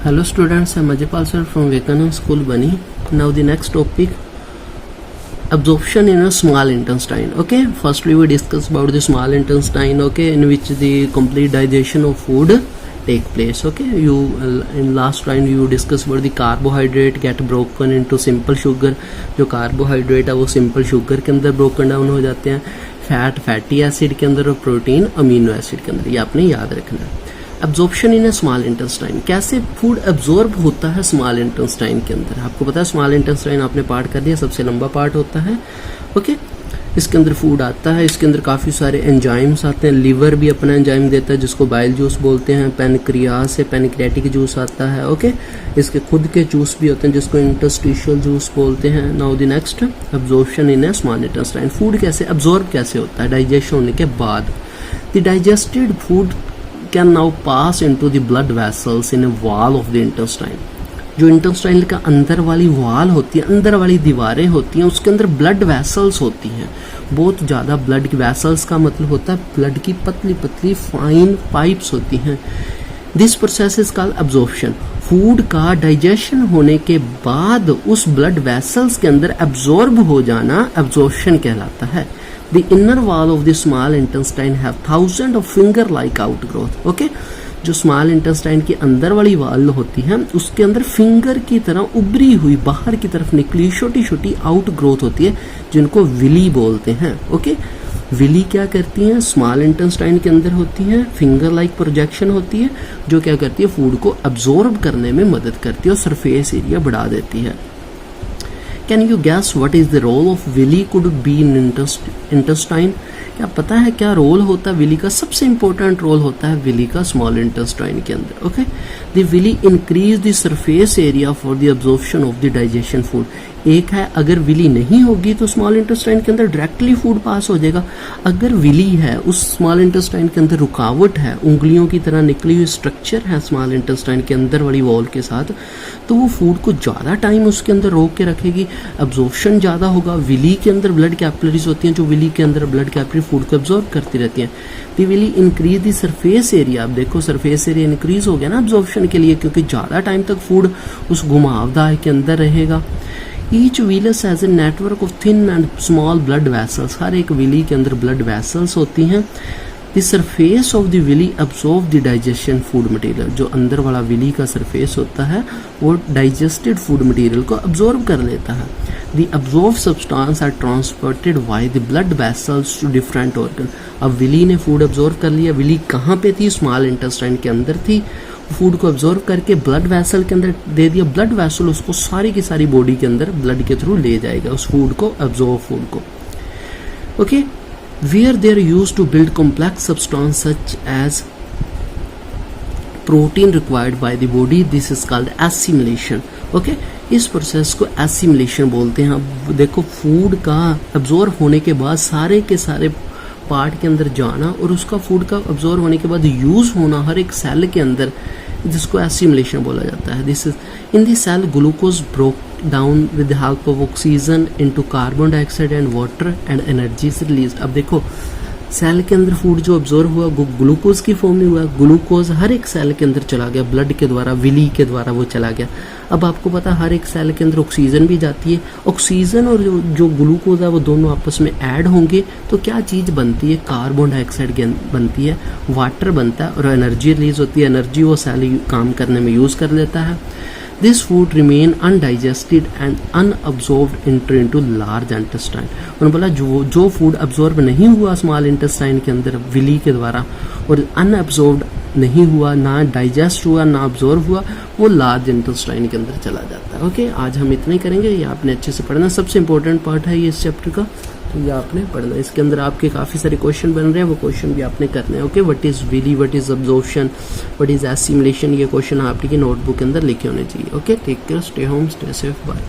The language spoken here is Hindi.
Hello students, I'm Ajaypal sir from Vivekananda School, Bani. Now the next topic, absorption in a small intestine. Okay, firstly we discuss about the small intestine, okay, in which the complete digestion of food take place. Okay, you in last line you discuss about the carbohydrate get broken into simple sugar. जो carbohydrate है वो simple sugar के अंदर broken down हो जाते हैं, फैट फैटी एसिड के अंदर और प्रोटीन अमीनो एसिड के अंदर. ये आपने याद रखना है. Absorption in A small intestine, कैसे फूड एब्जॉर्ब होता है स्मॉल इंटेस्टाइन के अंदर. आपको पता है स्मॉल इंटेस्टाइन आपने पार्ट कर दिया, सबसे लंबा पार्ट होता है. ओके, इसके अंदर फूड आता है, इसके अंदर काफ़ी सारे एंजाइम्स आते हैं. लिवर भी अपना एंजाइम देता है जिसको बाइल जूस बोलते हैं. पेनक्रियास से पेनक्रियाटिक जूस आता है. ओके, इसके खुद के जूस भी होते हैं जिसको इंटरस्टिशियल जूस बोलते हैं. Now the next, absorption in A small intestine. Food कैसे एब्जॉर्ब कैसे होता है डाइजेशन होने के बाद. The digested food can now pass into the blood vessels in a wall of the intestine. जो इंटेस्टाइन का अंदर वाली वॉल होती है, अंदर वाली दीवारें होती हैं, उसके अंदर ब्लड वेसल्स होती हैं. बहुत ज़्यादा ब्लड की वेसल्स का मतलब होता है ब्लड की पतली पतली फाइन पाइप्स होती हैं. This process is called absorption. Food का डाइजेशन होने के बाद उस ब्लड वेसल्स के अंदर एब्जॉर्ब हो जाना एब्जॉर्प्शन कहलाता है. The inner wall of the small intestine have thousands of finger-like outgrowth. Okay? जो स्मॉल इंटेस्टाइन की अंदर वाली वाल होती है उसके अंदर फिंगर की तरह उभरी हुई बाहर की तरफ निकली छोटी छोटी आउट ग्रोथ होती है जिनको विली बोलते हैं. ओके, विली क्या करती हैं, स्मॉल इंटेस्टाइन के अंदर होती हैं, फिंगर लाइक प्रोजेक्शन होती है जो क्या करती है फूड को एब्जॉर्ब करने में मदद करती है और सरफेस एरिया बढ़ा देती है. Can you guess what is the role of villi could be in intestine? क्या पता है क्या रोल होता है विली का. सबसे इंपॉर्टेंट रोल होता है विली का स्मॉल इंटेस्टाइन के अंदर. Okay, the villi increase the surface area for the absorption of the digestion food. एक है अगर विली नहीं होगी तो स्मॉल इंटेस्टाइन के अंदर डायरेक्टली फूड पास हो जाएगा. अगर विली है उस स्मॉल इंटेस्टाइन के अंदर रुकावट है, उंगलियों की तरह निकली हुई स्ट्रक्चर है स्मॉल इंटेस्टाइन के अंदर वाली वॉल के साथ, तो वो फूड को ज़्यादा टाइम उसके अंदर रोक के रखेगी, एब्जॉर्प्शन ज़्यादा होगा. विली के अंदर ब्लड कैपिलरीज होती हैं जो विली के अंदर ब्लड कैपिलरी फूड को एब्जॉर्ब करती रहती हैं. The villi increase the surface area. आप देखो सरफेस एरिया इंक्रीज हो गया ना एब्जॉर्प्शन के लिए क्योंकि ज़्यादा टाइम तक फूड उस घुमावदार के अंदर रहेगा. Each villus has a network of thin and small blood vessels. हर एक विली के अंदर ब्लड वेसल्स होती हैं. The surface of the villi absorb the digestion food material. जो अंदर वाला विली का सरफेस होता है वो डाइजेस्टेड फूड मटेरियल को अब्जॉर्ब कर लेता है. The absorb substance are transported by the blood vessels to different organ. अब विली ने फूड अब्जॉर्ब कर लिया. विली कहाँ पे थी, स्मॉल इंटेस्टाइन के अंदर थी. फूड को अब्जॉर्ब करके ब्लड वेसल के अंदर दे दिया. ब्लड वेसल उसको सारी की सारी बॉडी के अंदर ब्लड के थ्रू ले जाएगा उस फूड को, अब्जॉर्ब फूड को. Okay, where they are used to build complex substance such as protein required by the body. This is called assimilation. Okay, इस प्रोसेस को assimilation बोलते हैं. अब देखो फूड का अब्जॉर्ब होने के बाद सारे के सारे पार्ट के अंदर जाना और उसका फूड का अब्जॉर्ब होने के बाद यूज होना हर एक सेल के अंदर, जिसको एसिमिलेशन बोला जाता है. This is in the cell glucose broke down with the help of oxygen into carbon dioxide and water and energy is released. अब देखो सेल के अंदर फूड जो अब्जॉर्ब हुआ वो ग्लूकोज की फॉर्म में हुआ. ग्लूकोज हर एक सेल के अंदर चला गया, ब्लड के द्वारा, विली के द्वारा वो चला गया. अब आपको पता हर एक सेल के अंदर ऑक्सीजन भी जाती है. ऑक्सीजन और जो ग्लूकोज है वो दोनों आपस में ऐड होंगे तो क्या चीज़ बनती है, कार्बन डाइऑक्साइड बनती है, वाटर बनता है और एनर्जी रिलीज होती है. एनर्जी वो सेल काम करने में यूज़ कर लेता है. This food remain undigested and unabsorbed into large intestine. उन्होंने बोला जो फूड अब्जॉर्ब नहीं हुआ स्मॉल इंटेस्टाइन के अंदर विली के द्वारा और अनअब्जॉर्ब्ड नहीं हुआ, ना डाइजेस्ट हुआ ना अब्जॉर्ब हुआ, वो लार्ज इंटेस्टाइन के अंदर चला जाता है. ओके, आज हम इतना ही करेंगे. ये आपने अच्छे से पढ़ना, सबसे इंपॉर्टेंट पार्ट है ये इस चैप्टर का, तो ये आपने पढ़ना. इसके अंदर आपके काफ़ी सारे क्वेश्चन बन रहे हैं, वो क्वेश्चन भी आपने करने हैं. Okay, what is villi, what is absorption, what is assimilation, ये क्वेश्चन आपकी नोटबुक के अंदर लिखे होने चाहिए. Okay, take care, stay home, stay safe, bye.